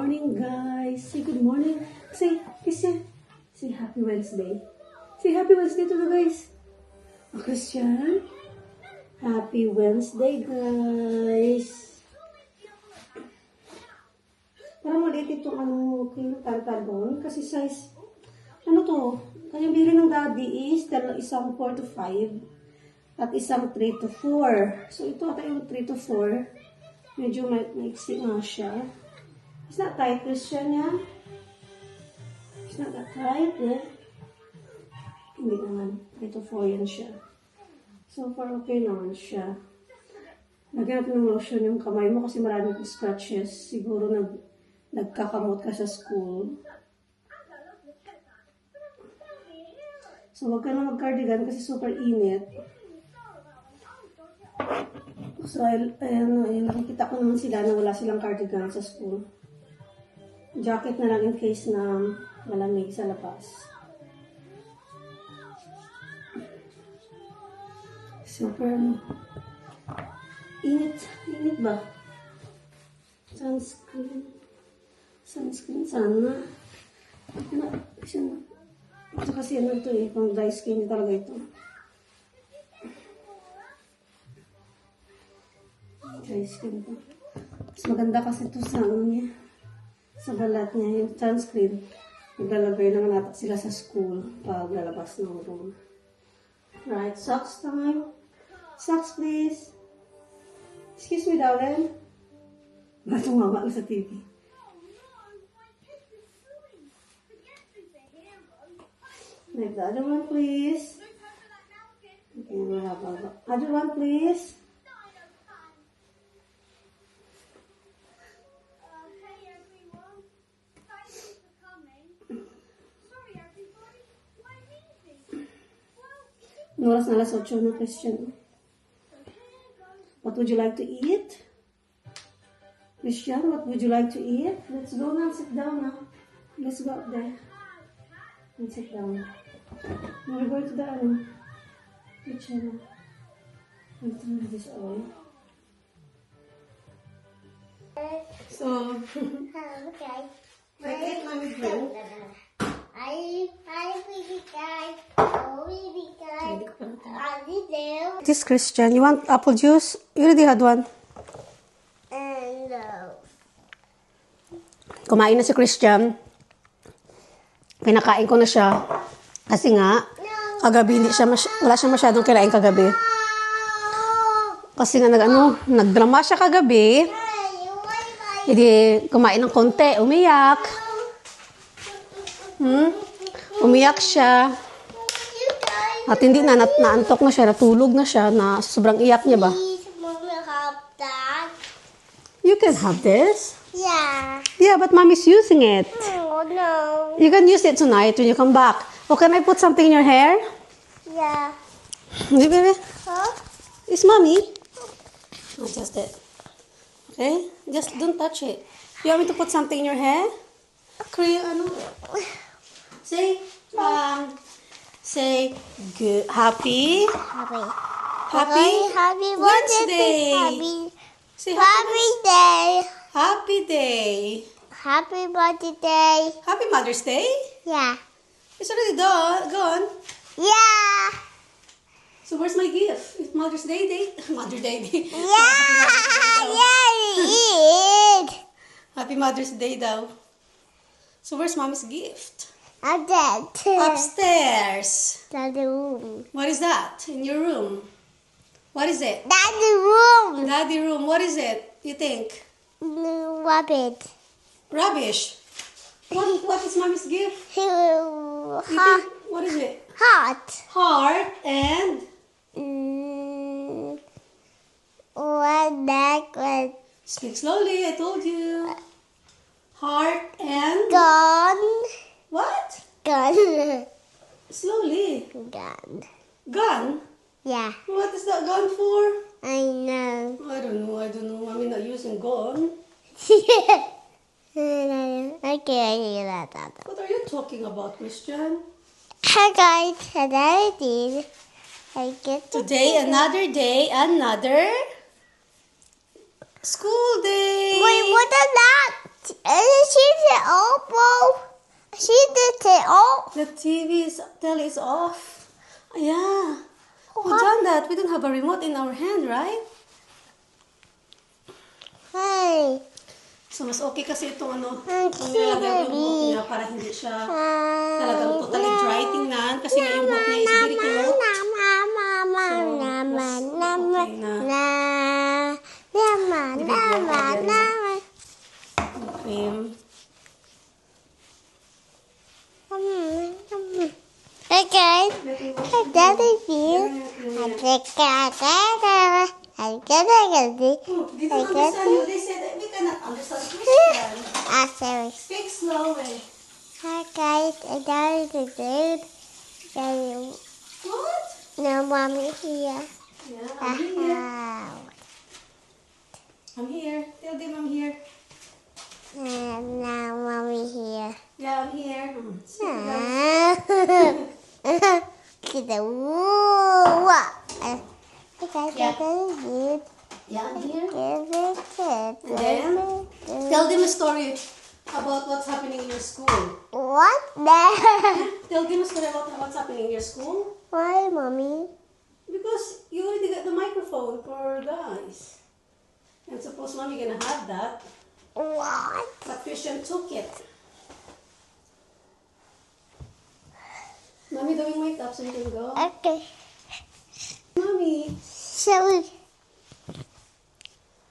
morning, guys. Say good morning. Say, Christian. Say happy Wednesday. Say happy Wednesday to the guys. Oh, Christian. Happy Wednesday, guys. Parang maliit itong kinatanta doon. Kasi size, ano to? Kanyang bili ng daddy is, isang 4 to 5 at isang 3 to 4. So, ito ata yung 3 to 4. Medyo maiksi nga siya. It's not tight, Christian, yeah? It's not that tight, yeah? Hindi naman. 3 to 4 yan siya. So far, okay naman siya. Lagyan natin ng lotion yung kamay mo kasi maraming scratches. Siguro nagkakamot ka sa school. So, wag ka na mag-cardigan kasi super init. So, nakikita ko naman sila na wala silang cardigan sa school. Jacket na lang in case na malamig sa labas. Super, init ba? Sunscreen sana. Ito kasi ano ito pang dry skin talaga ito. Dry skin to. Mas maganda kasi ito sa niya. Sa balat niya, yung sunscreen. Maglalagay naman natin sila sa school pag lalabas ng room. Right, socks time. Socks, please. Excuse me, darling. Tumama na sa TV. Like the other one, please. Okay, other one, please. Oras na alas 8 na, Christian. What would you like to eat? Christian, what would you like to eat? Let's go now, sit down now. Let's go up there. And sit down. We're going to the kitchen. I'll turn this on. So, Okay. I ate my drink. This Christian, you want apple juice? You already had one. Kumain na si Christian. Pinakain ko na siya. Kasi nga, kagabi wala siya masyadong kinain kagabi. Kasi nga nagdrama siya kagabi. Hindi kumain ng konti, umiyak. Umiyak siya. At hindi naantok na siya, natulog na siya, na sobrang iyak niya ba? You can have this. Yeah. Yeah, but mommy's using it. Oh, no. You can use it tonight when you come back. Oh, can I put something in your hair? Yeah. Baby? Huh? It's mommy. Oh, just it. Okay? Just don't touch it. You want me to put something in your hair? Say good, happy Wednesday. Say Happy day. Happy day. Happy birthday. Happy Mother's Day. Yeah. It's already gone. Yeah. So where's my gift? It's Mother's Day. Mother's Day. Yeah. Yeah. Happy Mother's Day daw. So where's Mommy's gift? I'm dead. Upstairs. Daddy room. What is that in your room? What is it? Daddy room. Daddy room. What is it? You think? Rabbit. Rubbish. What is Mommy's gift? You think, what is it? Heart. Heart and One necklace. speak slowly. I told you. Heart and Gun. what? Gun. Slowly. Gun. Gun. Yeah. What is that gun for? I know. I don't know. I'm not using gun. Okay, What are you talking about, Christian? Hi guys, and I did. I get Today, another day, another school day. Wait, what is that? Is she it off? The tele is off. Yeah. Who done that? We don't have a remote in our hand, right? Hey. So, mas okay kasi itong ano, Ang kung nilalagyan yung buhok baby. niya para hindi siya talagang totally dry tingnan. Kasi nga yung buhok niya is very close. Cream. Hey guys, Let me wash hey it. daddy feel. Yeah. I get it. They don't understand you. They said that we cannot understand Christian. Sorry. Speak slowly. Hi guys, I got it today. What? No mommy here. Yeah, I'm here. I'm here. Tell them I'm here. Now mommy here. Yeah, I'm here. Say goodbye. Kita woo. Hey guys, Yeah. I got it. Yeah, I'm here. And then? Tell them a story about what's happening in your school. What the? Tell them a story about what's happening in your school. Why, mommy? Because you already got the microphone for guys. And suppose mommy gonna have that. What? But Christian took it. Mommy doing makeup so you can go. Okay. Mommy. So,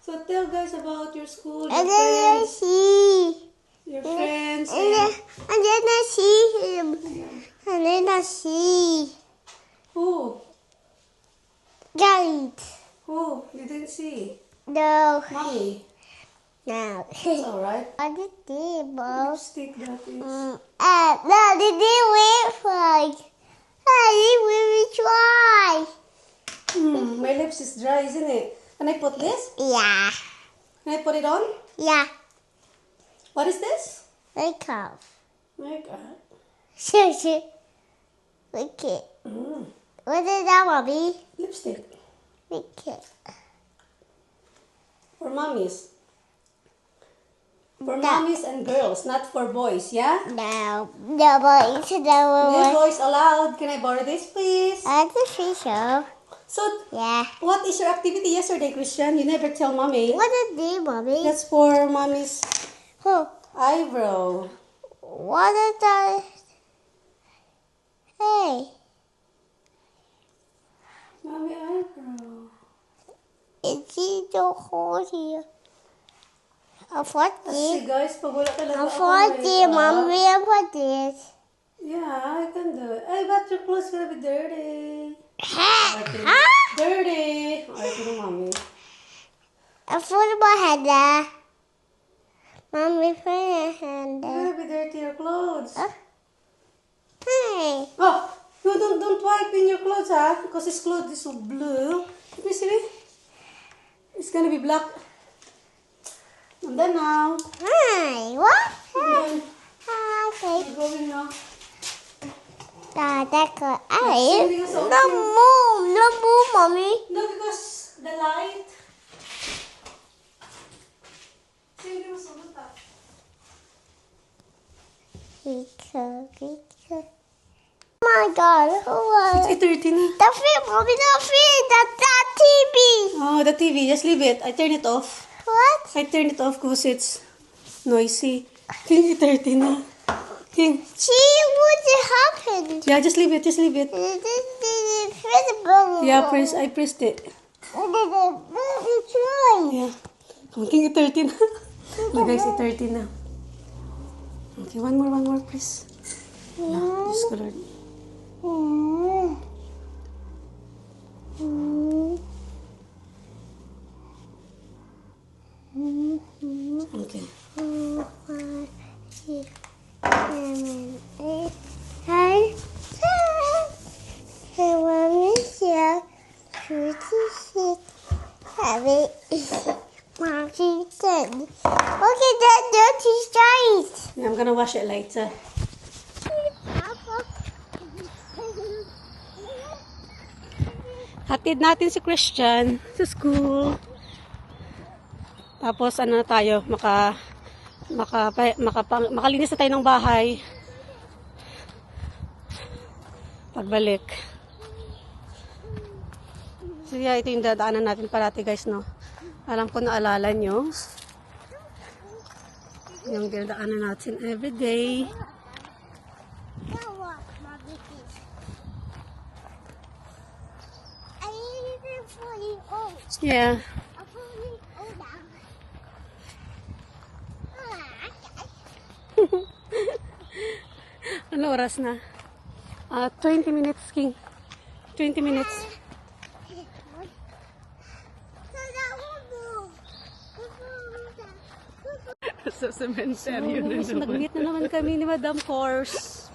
So tell guys about your school, your and then I friends. see. Your friends. And then I see him. And then I see. Who? Giant. Who? You didn't see. No. Mommy. No. It's alright. On the table. Lipstick that is. No, they didn't wait for. I didn't try. My lips is dry, isn't it? Can I put this? Yeah. Can I put it on? Yeah. What is this? Makeup. Makeup. Seriously. Look it. What is that, mommy? Lipstick. Look it. For mommies. For No. mommies and girls, not for boys, yeah? No. No, boys. No No, boys allowed. Can I borrow this, please? That's a fish. So, Yeah. what is your activity yesterday, Christian? You never tell mommy. What is this, mommy? That's for mommy's Oh, eyebrow. what is that? Hey, Mommy eyebrow. it's the hole here. I'm 40. Kasi guys, pag wala talaga I'm akong 40, makeup- mommy. I'm 40. Yeah, I can do it. I bet your clothes gonna be dirty. Huh? Dirty. Alright, no, mommy. I put my head there. Mommy, put your hand You're there. gonna be dirty your clothes. Hey. Oh, no, don't wipe in your clothes, huh? Because his clothes is so blue. Let me see. It's gonna be black. And then now, Hi. What? and then Okay. we're going now. That's good. Sing you a song. No move, mommy. No, because the light. Sing you a song. Because. Oh my God, who was? It's 8:30 na. The film, mommy, the film, that TV. Oh, the TV. Just leave it. I turn it off. What? I turn it off because it's noisy. King, 8:30 na. King. See what happened. Yeah, just leave it. Just leave it. Yeah, I pressed it. Yeah. Oh, King, 8:30 na. Oh, guys, 8:30 na. Okay, one more, please. Yeah, this color. Okay. Look at that dirty stripe. Yeah, I'm gonna wash it later. Hatid natin si Christian sa school. Tapos ano na tayo, makalinis na tayo ng bahay. pagbalik. So yeah, ito yung dadaanan natin parati guys, no? Alam ko naalala nyo. Yung dadaanan natin everyday. Now what, Mommy? I need it fully old. Yeah. I'm fully old now. Ano oras na? 20 minutes, King. 20 minutes. Sa cemetery na So, naman. nag-meet na naman kami ni Madam Course.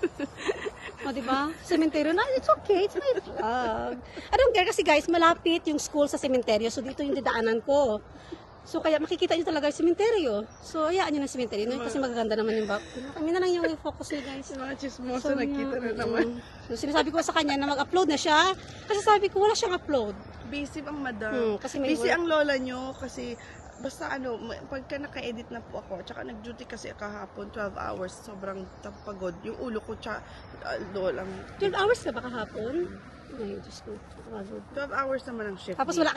O, diba? Cementerio na. It's okay. It's my vlog. I don't care kasi guys, malapit yung school sa cementerio. So, dito yung didaanan ko. So, kaya makikita nyo talaga yung cementerio. So, hayaan nyo ng cementerio. No? Kasi magaganda naman yung back. Kami na lang yung focus niya, guys. Yung mga chismosa nakita na naman. So, sinasabi ko sa kanya na mag-upload na siya. Kasi sabi ko, wala siyang upload. Busy ang madam. Kasi may Busy work. ang lola nyo kasi basta ano, pagka naka-edit na po ako, tsaka nag-duty kasi kahapon, 12 hours, sobrang pagod. Yung ulo ko, tsaka lolang 12 hours ka ba kahapon? Ay, Diyos ko. Pagod. 12 hours naman ang shift. Tapos wala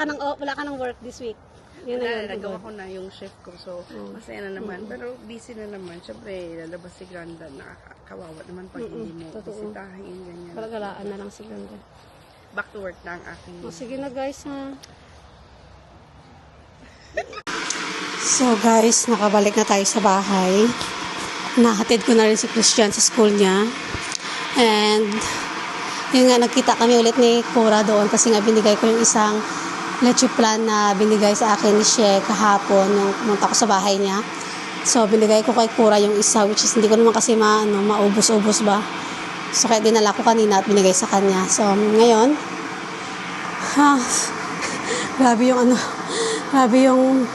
ka ng work this week. Yun na yun. Nagawa ko na yung shift ko, so masaya na naman. Pero busy na naman. Siyempre, lalabas si Granda, nakakawawa naman pag hindi mo Totoo. bisitahin, ganyan. Palagalaan na lang si Ganda. Back to work na ang aking O, sige na guys ha. So guys, nakabalik na tayo sa bahay. Nahatid ko na rin si Christian sa school niya. And yun nga, nagkita kami ulit ni Cora doon kasi nga binigay ko yung isang leche plan na binigay sa akin ni She kahapon nung pumunta ko sa bahay niya. So binigay ko kay Cora yung isa, which is hindi ko naman kasi maubos-ubos ba. So kaya dinala ko kanina at binigay sa kanya. So ngayon, grabe yung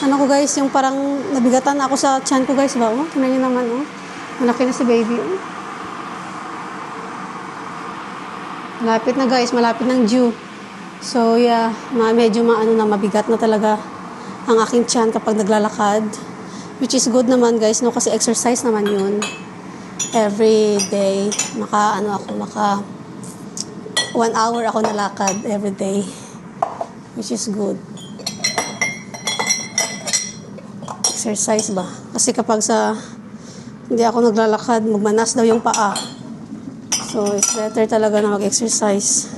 ano ko guys, yung parang nabigatan ako sa tiyan ko guys ba, oh, tingnan nyo naman, oh, malaki na si baby, oh. Malapit na guys, malapit ng due. So yeah, medyo mabigat na talaga ang aking tiyan kapag naglalakad, which is good naman guys, no, kasi exercise naman yun. Every day, maka 1 hour ako nalakad every day, which is good. Exercise ba? Kasi kapag hindi ako naglalakad, magmanas daw yung paa. So, it's better talaga na mag-exercise.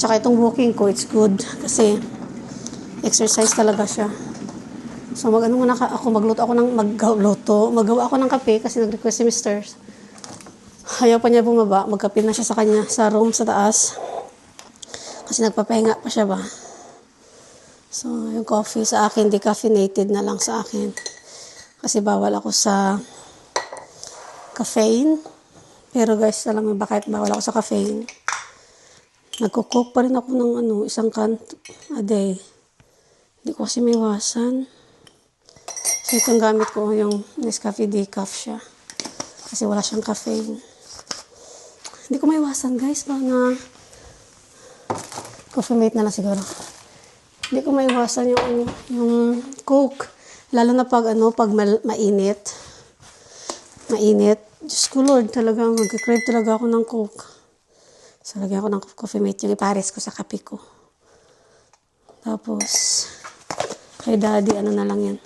Tsaka itong walking ko, it's good. Kasi, exercise talaga siya. So, magawa ako ng kape kasi nag-request si Mr. Ayaw pa niya bumaba. Magkape na siya sa kanya sa room sa taas. Kasi nagpapahinga pa siya ba? So, yung coffee sa akin, decaffeinated na lang sa akin. Kasi bawal ako sa caffeine. Pero guys, alam mo bakit bawal ako sa caffeine? Nagko-coke pa rin ako ng isang can a day. Hindi ko kasi may iwasan. So, itong gamit ko, yung Nescafe decaf siya. Kasi wala siyang caffeine. Hindi ko may iwasan guys, ba na coffee mate na lang siguro. Hindi ko maiwasan yung Coke. Lalo na pag mainit. Mainit. Diyos ko Lord, talagang mag-crave talaga ako ng Coke. So, lagyan ko ng coffee mate yung ipares ko sa kape ko. Tapos, kay daddy, na lang yan.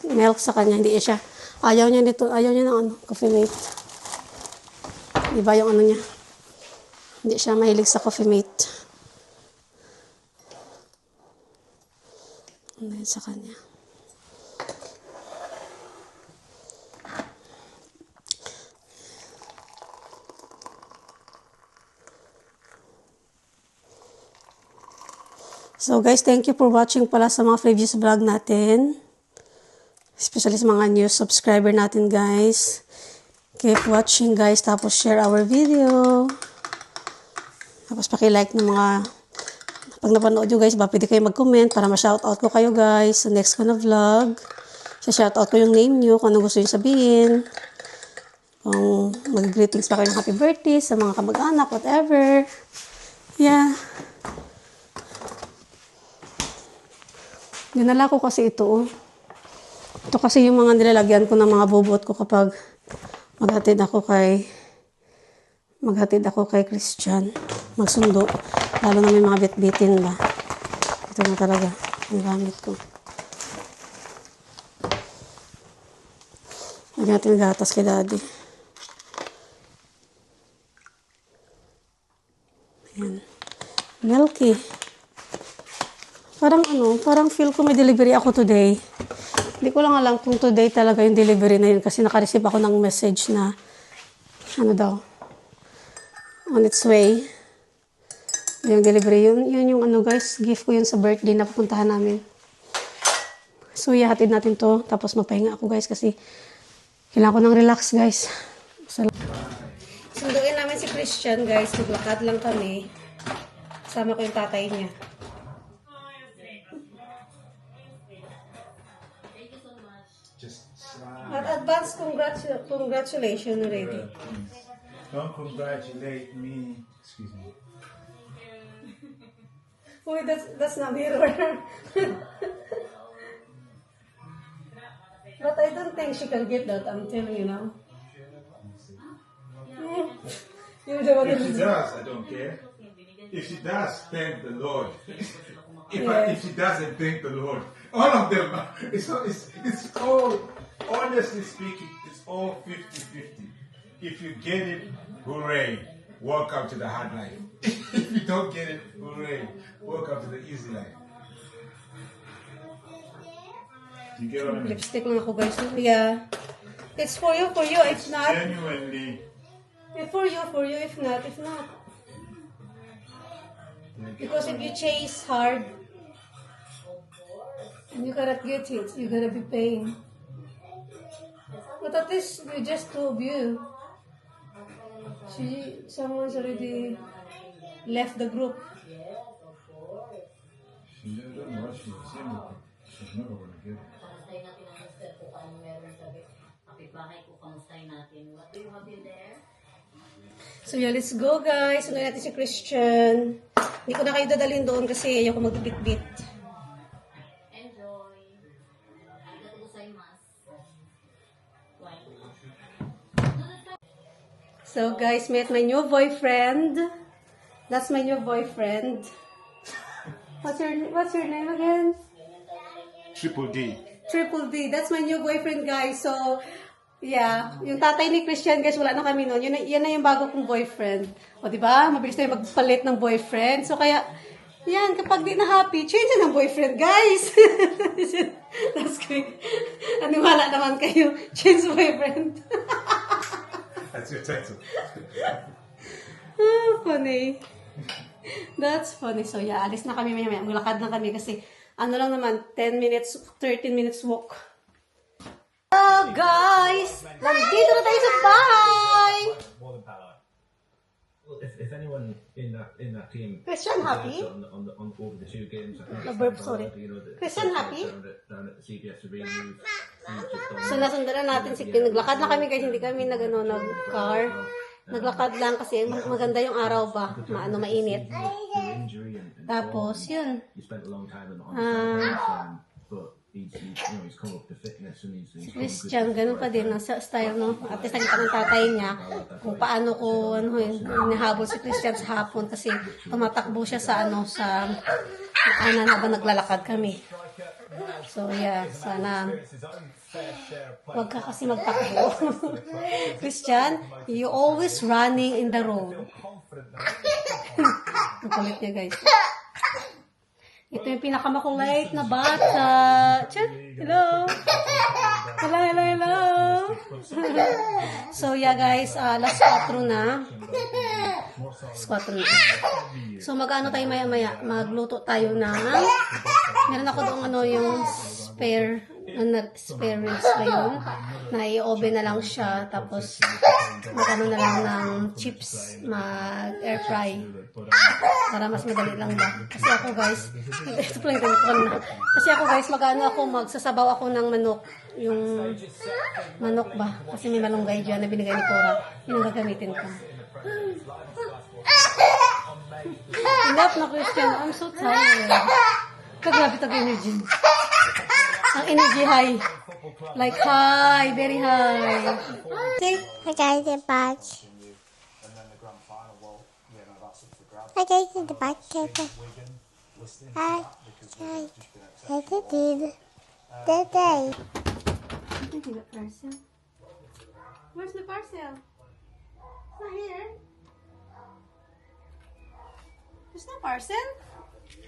Milk sa kanya, hindi siya. Ayaw niya ng coffee mate. Diba yung niya? Hindi siya mahilig sa coffee mate. Ano yun sa kanya. So guys, thank you for watching pala sa mga previous vlog natin. Especially sa mga new subscriber natin guys. Keep watching guys, tapos share our video. Tapos paki-like ng mga pag napanood nyo guys, pwede kayo mag-comment para ma-shoutout ko kayo guys sa next ko na vlog. Sa-shoutout ko yung name nyo, kung ano gusto nyo sabihin. Kung mag-greetings pa kayo ng happy birthday sa mga kamag-anak, whatever. Yeah. Dinala ko kasi ito, oh. Ito kasi yung mga nilalagyan ko ng mga bobot ko kapag maghatid ako kay Maghatid ako kay Christian. Magsundo. Lalo na may mga bitbitin ba. Ito na talaga ang gamit ko. Lagyan natin gatas kay Daddy. Ayan. Milky. Parang feel ko may delivery ako today. Hindi ko lang alam kung today talaga yung delivery na yun kasi naka-receive ako ng message na on its way. Yung delivery, yun yung guys, gift ko yun sa birthday na pupuntahan namin. So, ihatid natin to. Tapos magpahinga ako guys kasi kailangan ko ng relax guys. Sunduin namin si Christian guys. Naglakad lang kami. Kasama ko yung tatay niya. At advance congratulations already. Don't congratulate me. Excuse me. Uy, that's not mirror. But I don't think she can get that, I'm telling you now. You're the one If she who's- does, I don't care. If she does, thank the Lord. If she doesn't, thank the Lord. All of them. It's all, honestly speaking, it's all 50-50. If you get it, hooray. Welcome to the hard life. If you don't get it, hooray. Welcome to the easy life. You get what I mean? Lipstick lang ako guys. Yeah. It's for you, if not. Genuinely. It's for you, if not. Because if you chase hard, and you cannot get it, you're gonna be paying. But at least you just two of you. Someone's already left the group. She doesn't know what she's saying. She's never going to get it. Kamustahin natin ang mister ko kung ano meron sabi. Kapitbahay ko, kamustahin natin. What do you have in there? So yeah, let's go guys. Sundan natin si Christian. Hindi ko na kayo dadalhin doon kasi ayoko magbitbit. Enjoy. Arigatou gozaimasu. Why? So guys, met my new boyfriend. That's my new boyfriend. What's your name again? Triple D. Triple D. That's my new boyfriend, guys. So, yeah. Yung tatay ni Christian, guys, wala na kami noon. Yan na yung bago kong boyfriend. O, di ba? Mabilis tayo magpalit ng boyfriend. So, kaya, yan, kapag di na happy, change na ng boyfriend, guys. That's great. Aniwala naman kayo. Change boyfriend. That's your title. Funny. That's funny. So, yeah, alis na kami maya-maya. Maglakad na kami kasi, ano lang naman, 10 minutes, 13 minutes walk. Hello, guys! Nandito na tayo sa bahay! More than Palo. Well, if anyone in that team Christian happy? on all of the two games, I think No, it's burp, Palo, sorry. you know, that Christian happy? down at the CBS Arena. Who's So, nasundan na natin. Naglakad na kami guys, hindi kami nag-car. Naglakad lang kasi maganda yung araw ba, mainit. injury and Tapos, yun. he spent a long time on the side, but he's come up to fitness and he's come Christian, ganun pa din ang style, no? At least nakita ng tatay niya kung paano ko, nahabol si Christian sa hapon kasi tumatakbo siya sa habang naglalakad kami. So, yeah, sana wag ka kasi magtakbo. Christian, you always running in the road. Ang kulit niya, guys. Ito yung pinakamakulait na bata. Chan, hello. Hello. So, yeah, guys, last 4 na. So, mag-ano tayo maya-maya. Magluto tayo ng, meron ako doon yung spare ribs pa yun. Na-i-oven na lang siya. Tapos, magano na lang ng chips. Mag-air fry. Para mas madali lang ba. Kasi ako guys, ito pala yung ganito na. Kasi ako guys, magsasabaw ako ng manok. Yung manok ba? Kasi may malunggay dyan na binigay ni Cora. Yun ang gagamitin ko. Enough na, Christian. I'm so tired. Kagabi tag energy. Ang energy high. Like high, very high. Say, I got the patch. Okay, to the back paper. I did. Today. I think the parcel. Where's the parcel? It's not here. There's no parcel.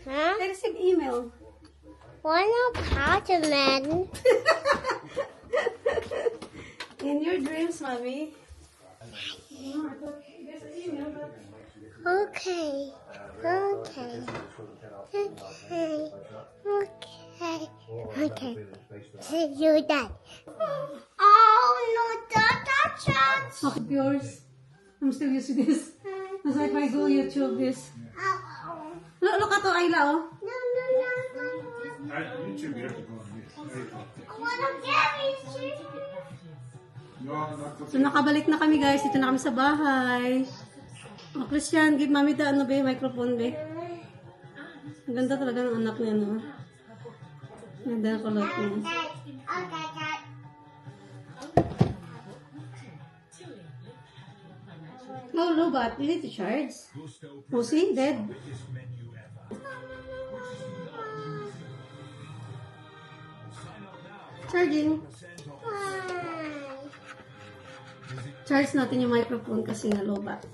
Huh? I received email. Why no Pokemon? In your dreams, mommy. No, I thought there's an email, but Okay. Okay. Okay. Okay. Okay. See you then. Oh no, that chance. of yours. I'm still using this. That's like my go YouTube this. Look at the Ayla, oh. No, no, no, no. YouTube, you have to go on this. I wanna get it. No, not So nakabalik na kami guys. Dito na kami sa bahay. Oh, Christian, give mami the ano be, microphone be. Ang ganda talaga ng anak niya, no? Ang ganda ng kulot niya. Okay, Dad. Oh, Lobat, you need to charge. Oh, see? Dead. Charging. Charge natin yung microphone kasi nga Lobat.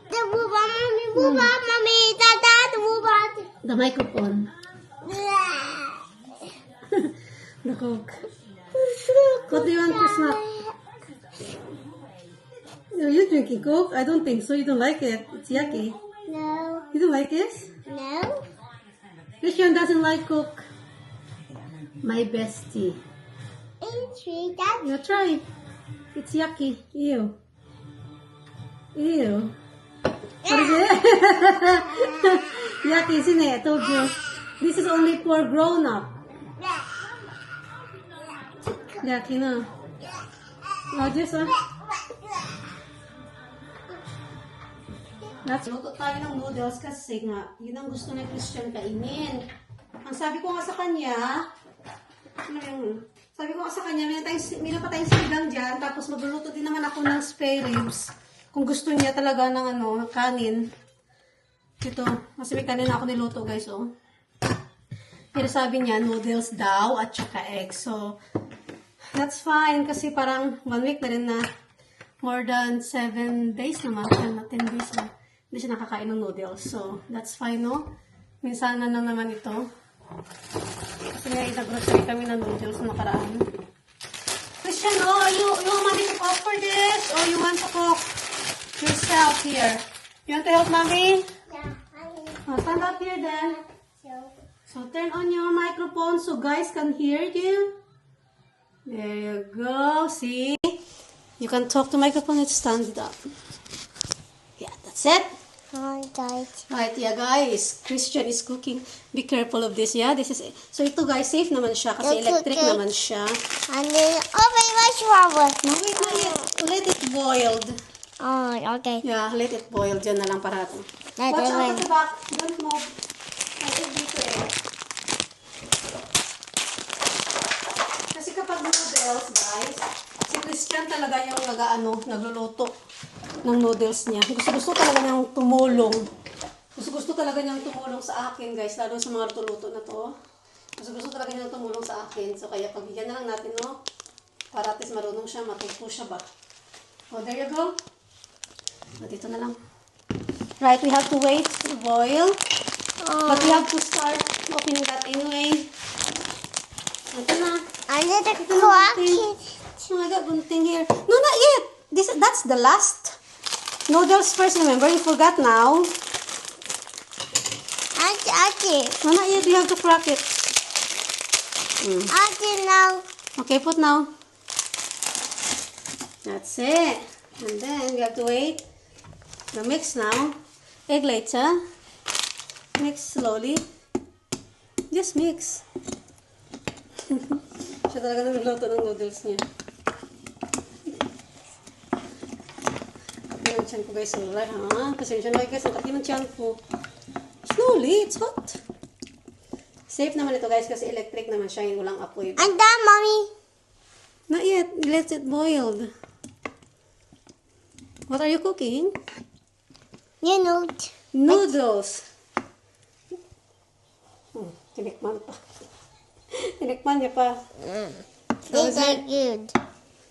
The booba, mommy, booba, mommy, dada, the booba. The microphone. The Coke. What do you want for snack? Are you drinking Coke? I don't think so. You don't like it. It's yucky. No, You don't like it? no. Christian doesn't like Coke. My bestie. Entry, Dad. You try. It's yucky. Ew. Ew. What is it? Yucky, isn't it? I told you. This is only for grown-up. Yucky na. Oh, just Luto tayo ng noodles kasi nga, yun ang gusto ni Christian kainin. Ang sabi ko nga sa kanya, meron pa tayong sinigang dyan, tapos magluluto din naman ako ng spare ribs. Kung gusto niya talaga ng kanin. Ito, kasi may kanin ako niluto guys, oh. Pero sabi niya, noodles daw at saka egg. So, that's fine kasi parang 1 week na rin na more than 7 days naman, 10 days na. Hindi siya nakakain ng noodles. So, that's fine, no? Minsan na naman ito. Kasi nga, nag-grocery kami ng noodles na nakaraan. Christian, oh, you want mommy to cook for this? Or you want to cook yourself here? You want to help mommy? Yeah, Oh, stand up here then. So, turn on your microphone so guys can hear you. There you go. See? You can talk to microphone. Let's stand it up. Yeah, that's it. Dad. Right, yeah guys, Christian is cooking. Be careful of this, yeah? This is it. So ito guys, safe naman siya kasi It's electric okay. naman siya. And then, oh, my gosh, Robert. No, wait, not yet. Let it boiled. Oh, okay. Yeah, let it boil. Diyan na lang para ito. Let Watch it out boil. at the back. Don't move. Let it dito eh. Kasi kapag noodles, guys, si Christian talaga yung nagluluto ng noodles niya. Gusto talaga niyang tumulong. Gusto talaga niyang tumulong sa akin, guys. Lalo sa mga luto na to. Gusto talaga niyang tumulong sa akin. So, kaya pagbigyan na lang natin, no? Para at least marunong siya, matuto siya ba? Oh, there you go. O, dito na lang. Right, we have to wait to boil. But we have to start opening that anyway. Ito na. Under the Ito na, clock. bunting. Oh my God, bunting here. No, not yet. That's the last. Noodles first, remember? You forgot now. Auntie. No, not yet. You have to crack it. Auntie, now. Okay, put now. That's it. And then we have to wait. The mix now. Egg later. Mix slowly. Just mix. Siya talaga nagluto ng noodles niya. Yung tiyan ko guys, wala ha. Pasensya na guys, ang kati ng tiyan ko. Slowly, it's hot. Safe naman ito guys kasi electric naman siya, yung walang apoy. I'm done, Mommy. Not yet, let it boiled. What are you cooking? You know. Noodles. Tinikman pa. Tinikman niya pa. These are good.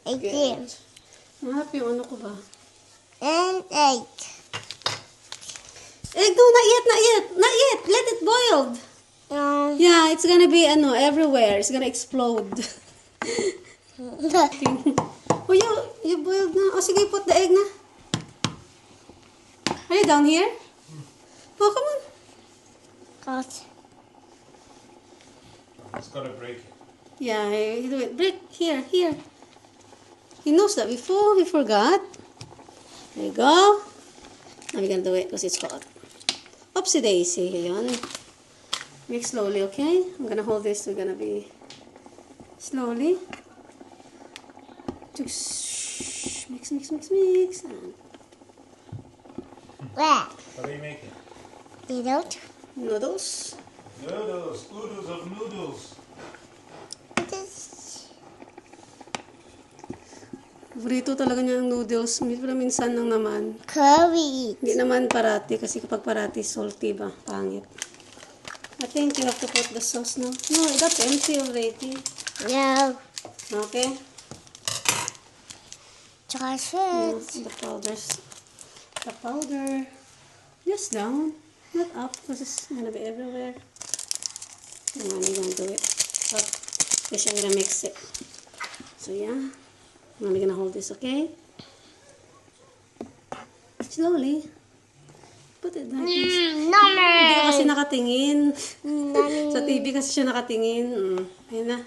Again. Mahap yung ano ko ba? And egg. Eh, no, not yet, not yet. Not yet. Let it boil. Yeah, it's gonna be, everywhere. It's gonna explode. Oh, you boiled na. Oh, sige, put the egg na. Are you down here? Oh, come on. God. It's gonna break. Yeah, you do it. Break. Here. He knows that before. He forgot. There you go. Now we're gonna do it because it's hot. Oopsie daisy. Ayan. Mix slowly, okay? I'm gonna hold this. We're gonna be slowly. Just mix. Where? What are you making? You don't? Noodles. Noodles. Oodles of noodles. This. Favorito talaga niya ang noodles. Pero minsan lang naman. Curry. Hindi naman parati kasi kapag parati salty ba? Pangit. I think you have to put the sauce now. No, that's empty already. No. Okay? Chocolate. The powder. Just down. Not up because it's gonna be everywhere. And then we're gonna do it. But because I'm gonna mix it. So yeah. Now we're gonna hold this, okay? Slowly. Put it like this. Hindi ka kasi nakatingin. Sa TV kasi siya nakatingin. Ayun na.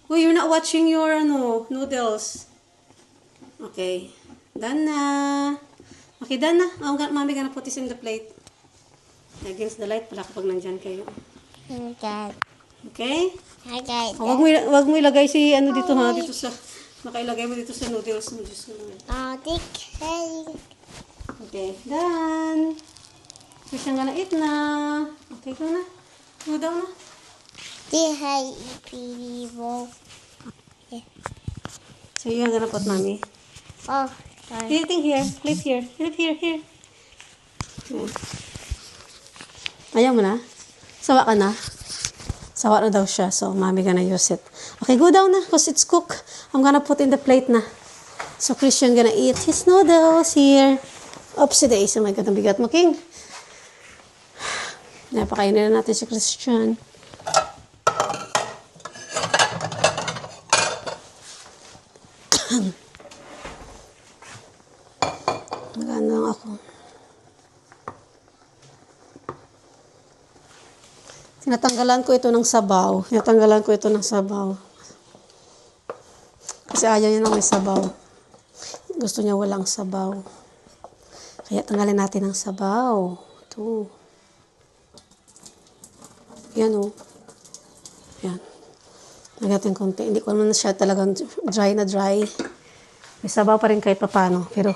Oh, you're not watching your noodles. Okay. Done na. Okay, done na. Mommy gonna put this in the plate. Against the light pala kapag nandyan kayo. Okay. Okay? Okay. Oh, wag mo ilagay si dito ha. Dito sa, makailagay mo dito sa noodles mo. Diyos ko naman. Okay. Okay, done. Fish ang gonna eat na. Okay, go na. Go down na. So you're gonna put mommy. Oh, sorry. Anything here. Flip here. Flip here. Yeah. Ayaw mo na? Sawa ka na? Sawa na daw siya. So, mommy gonna use it. Okay, go down na. Because it's cooked. I'm gonna put in the plate na. So, Christian gonna eat his noodles here. Oopsie daisy. Oh my God, ang bigat mo, King. Napakainin na natin si Christian. Maganda lang ako. Tinatanggalan ko ito ng sabaw. Kasi ayaw niya ng may sabaw. Gusto niya walang sabaw. Kaya tanggalin natin ang sabaw. Ito. Yan o. Yan. Lagyan natin konti. Hindi ko naman siya talagang dry na dry. May sabaw pa rin kahit papano. Pero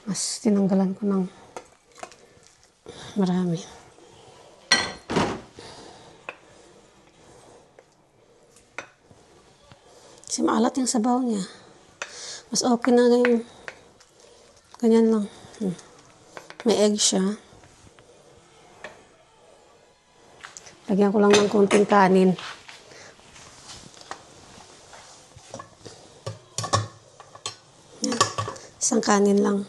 mas tinanggalan ko ng marami. Kasi maalat yung sabaw niya. Mas okay na yung ganyan lang. May egg siya. Lagyan ko lang ng konting kanin. Yan. Isang kanin lang.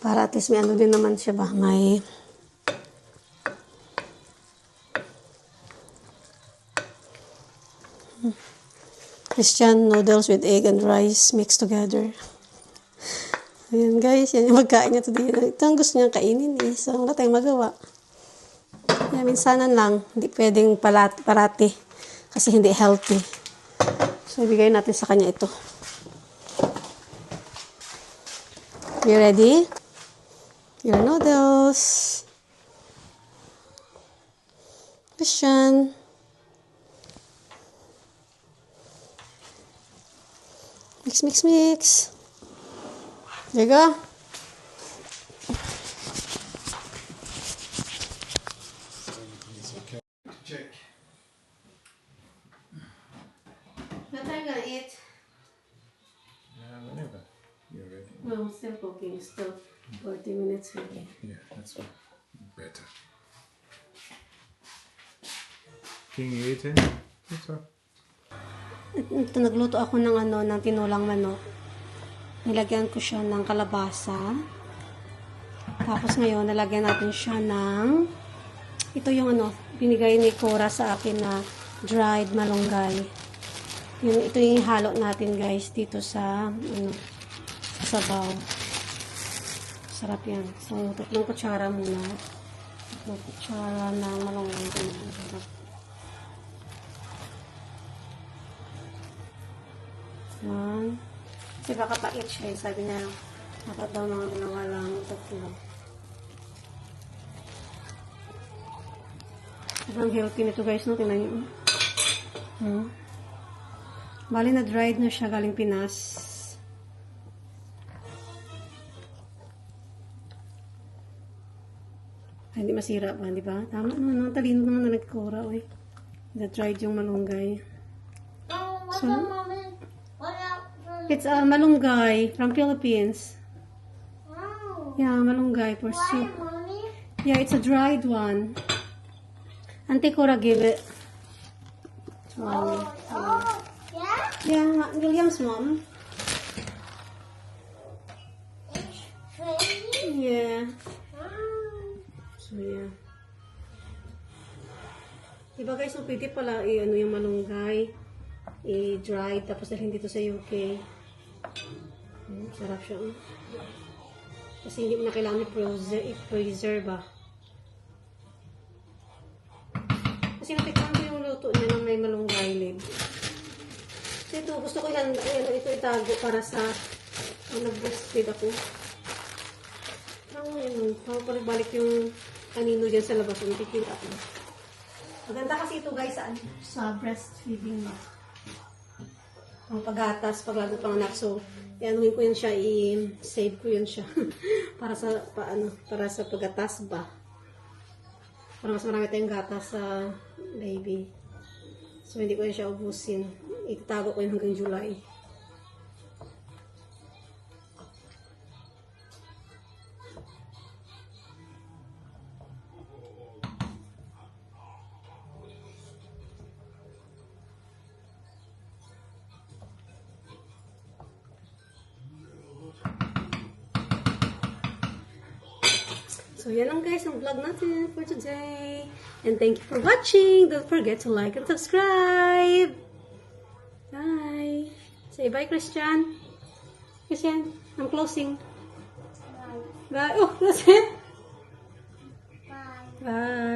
Para at least may ano din naman siya ba? May Christian noodles with egg and rice mixed together. Ayan guys, yan yung magkain niya today. Ito ang gusto niyang kainin eh. So, wala tayong magawa. Yan, minsanan lang. Hindi pwedeng parati. Kasi hindi healthy. So, ibigay natin sa kanya ito. You ready? Your noodles. Christian. Mix. There you go. Check. What are you gonna eat? Whenever you're ready. No, still cooking. Still 40 minutes. Yeah, that's better. King you eating? What's up? Ito, nagluto ako ng ng tinulang manok. Nilagyan ko siya ng kalabasa. Tapos ngayon, nalagyan natin siya ng ito yung binigay ni Cora sa akin na dried malunggay. Ito yung halo natin guys dito sa sa sabaw. Sarap yan. So, tatlong kutsara muna. Tatlong kutsara na malunggay. Sarap. Yan. Kasi baka pait siya. Sabi niya, dapat daw mga dalawa lang. Tatlo. Sobrang healthy nito guys, no? Tingnan niyo. Bali na dried na siya galing Pinas. Ay, hindi masira pa, di ba? Tama naman, talino naman na nagkura, oy. Na-dried yung malunggay. So, it's malunggay from Philippines. Yeah, malunggay for soup. Yeah, it's a dried one. Auntie Cora gave it. Yeah, William's mom. Yeah. So, yeah. Diba guys, so pwede pala yung malunggay, i-dry, tapos dalhin dito sa UK. Sarap siya. Kasi hindi mo na kailangan i-freezer ba. Kasi natikman ko yung luto niya ng may malunggay leaf. Ito, gusto ko ito itago para sa nag-breastfeed ako. Parang balik yung kanino dyan sa labas. Nakikita ko. Maganda kasi ito guys sa breastfeeding ba. Ang paggatas, paglago pang anak. So, ianuhin ko yun siya, i-save ko yun siya. para sa paggatas ba. Para mas marami tayong gatas sa baby. So, hindi ko yun siya ubusin. Itatago ko yun hanggang July. So, yan lang guys ang vlog natin for today. And thank you for watching. Don't forget to like and subscribe. Bye. Say bye, Christian. Christian, I'm closing. Bye. Oh, that's it. Bye. Bye.